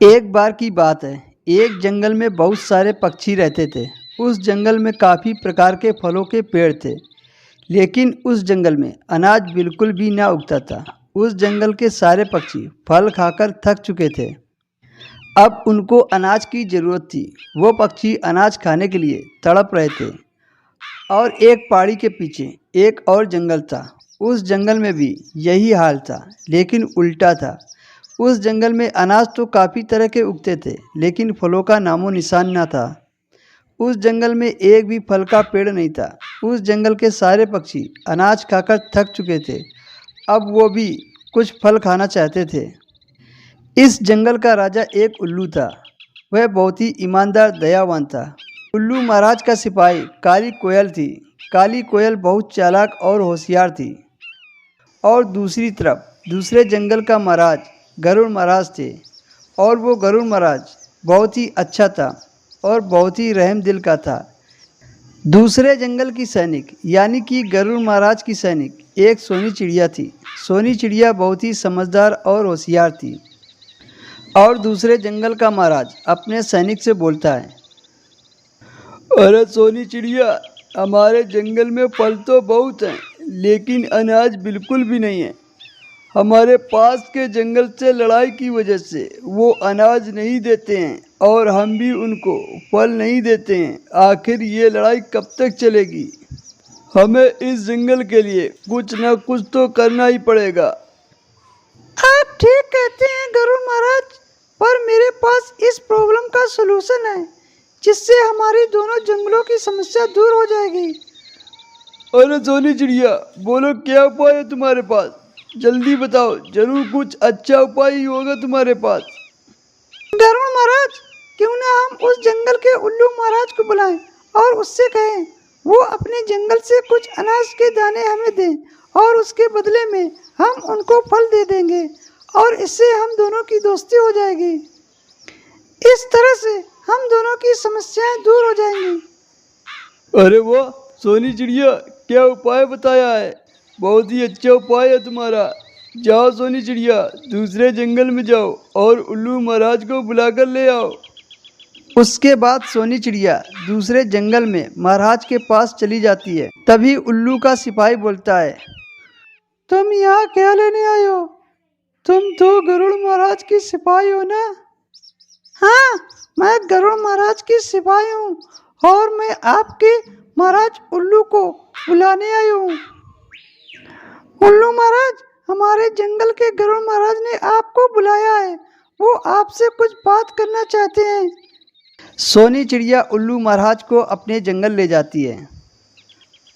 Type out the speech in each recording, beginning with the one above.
एक बार की बात है, एक जंगल में बहुत सारे पक्षी रहते थे। उस जंगल में काफ़ी प्रकार के फलों के पेड़ थे, लेकिन उस जंगल में अनाज बिल्कुल भी ना उगता था। उस जंगल के सारे पक्षी फल खाकर थक चुके थे। अब उनको अनाज की ज़रूरत थी। वो पक्षी अनाज खाने के लिए तड़प रहे थे और एक पहाड़ी के पीछे एक और जंगल था। उस जंगल में भी यही हाल था, लेकिन उल्टा था। उस जंगल में अनाज तो काफ़ी तरह के उगते थे, लेकिन फलों का नामो निशान न था। उस जंगल में एक भी फल का पेड़ नहीं था। उस जंगल के सारे पक्षी अनाज खाकर थक चुके थे। अब वो भी कुछ फल खाना चाहते थे। इस जंगल का राजा एक उल्लू था। वह बहुत ही ईमानदार, दयावान था। उल्लू महाराज का सिपाही काली कोयल थी। काली कोयल बहुत चालाक और होशियार थी। और दूसरी तरफ दूसरे जंगल का महाराज गरुड़ महाराज थे, और वो गरुड़ महाराज बहुत ही अच्छा था और बहुत ही रहम दिल का था। दूसरे जंगल की सैनिक यानी कि गरुड़ महाराज की सैनिक एक सोनी चिड़िया थी। सोनी चिड़िया बहुत ही समझदार और होशियार थी। और दूसरे जंगल का महाराज अपने सैनिक से बोलता है, अरे सोनी चिड़िया, हमारे जंगल में फल तो बहुत हैं, लेकिन अनाज बिल्कुल भी नहीं है। हमारे पास के जंगल से लड़ाई की वजह से वो अनाज नहीं देते हैं और हम भी उनको फल नहीं देते हैं। आखिर ये लड़ाई कब तक चलेगी? हमें इस जंगल के लिए कुछ ना कुछ तो करना ही पड़ेगा। आप ठीक कहते हैं गरुड़ महाराज, पर मेरे पास इस प्रॉब्लम का सलूशन है, जिससे हमारी दोनों जंगलों की समस्या दूर हो जाएगी। अरे सोनी चिड़िया, बोलो क्या उपाय है तुम्हारे पास? जल्दी बताओ, जरूर कुछ अच्छा उपाय ही होगा तुम्हारे पास। गरुड़ महाराज, क्यों ना हम उस जंगल के उल्लू महाराज को बुलाएं और उससे कहें वो अपने जंगल से कुछ अनाज के दाने हमें दें, और उसके बदले में हम उनको फल दे देंगे, और इससे हम दोनों की दोस्ती हो जाएगी। इस तरह से हम दोनों की समस्याएं दूर हो जाएंगी। अरे वाह सोनी चिड़िया, क्या उपाय बताया है! बहुत ही अच्छा उपाय है तुम्हारा। जाओ सोनी चिड़िया, दूसरे जंगल में जाओ और उल्लू महाराज को बुलाकर ले आओ। उसके बाद सोनी चिड़िया दूसरे जंगल में महाराज के पास चली जाती है। तभी उल्लू का सिपाही बोलता है, तुम यहाँ क्या लेने आए हो? तुम तो गरुड़ महाराज की सिपाही हो ना? हाँ, मैं गरुड़ महाराज की सिपाही हूँ, और मैं आपके महाराज उल्लू को बुलाने आई हूँ। उल्लू महाराज, हमारे जंगल के गरुड़ महाराज ने आपको बुलाया है। वो आपसे कुछ बात करना चाहते हैं। सोनी चिड़िया उल्लू महाराज को अपने जंगल ले जाती है।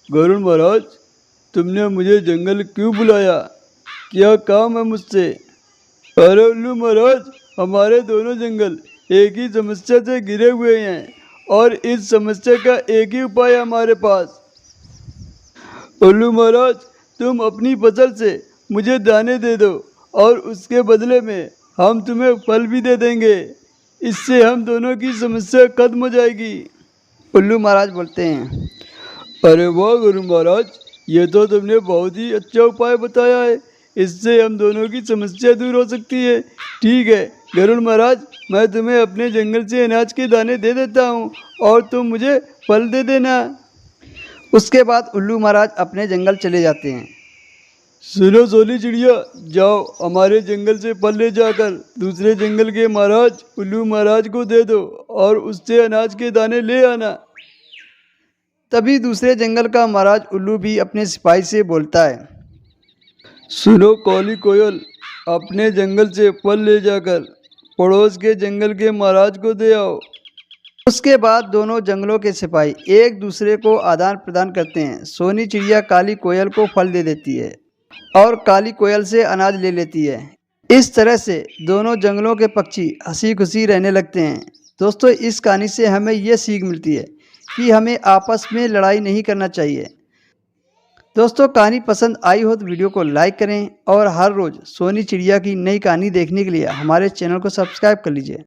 गरुड़ महाराज, तुमने मुझे जंगल क्यों बुलाया? क्या काम है मुझसे? अरे उल्लू महाराज, हमारे दोनों जंगल एक ही समस्या से घिरे हुए हैं, और इस समस्या का एक ही उपाय है हमारे पास। उल्लू महाराज, तुम अपनी फसल से मुझे दाने दे दो, और उसके बदले में हम तुम्हें फल भी दे देंगे। इससे हम दोनों की समस्या खत्म हो जाएगी। उल्लू महाराज बोलते हैं, अरे वाह गरुड़ महाराज, ये तो तुमने बहुत ही अच्छा उपाय बताया है। इससे हम दोनों की समस्या दूर हो सकती है। ठीक है गरुड़ महाराज, मैं तुम्हें अपने जंगल से अनाज के दाने दे देता हूँ, और तुम मुझे फल दे देना। उसके बाद उल्लू महाराज अपने जंगल चले जाते हैं। सुनो सोनी चिड़िया, जाओ हमारे जंगल से फल ले जाकर दूसरे जंगल के महाराज उल्लू महाराज को दे दो, और उससे अनाज के दाने ले आना। तभी दूसरे जंगल का महाराज उल्लू भी अपने सिपाही से बोलता है, सुनो काली कोयल, अपने जंगल से फल ले जाकर पड़ोस के जंगल के महाराज को दे आओ। उसके बाद दोनों जंगलों के सिपाही एक दूसरे को आदान प्रदान करते हैं। सोनी चिड़िया काली कोयल को फल दे देती है, और काली कोयल से अनाज ले लेती है। इस तरह से दोनों जंगलों के पक्षी हंसी खुशी रहने लगते हैं। दोस्तों, इस कहानी से हमें यह सीख मिलती है कि हमें आपस में लड़ाई नहीं करना चाहिए। दोस्तों, कहानी पसंद आई हो तो वीडियो को लाइक करें, और हर रोज़ सोनी चिड़िया की नई कहानी देखने के लिए हमारे चैनल को सब्सक्राइब कर लीजिए।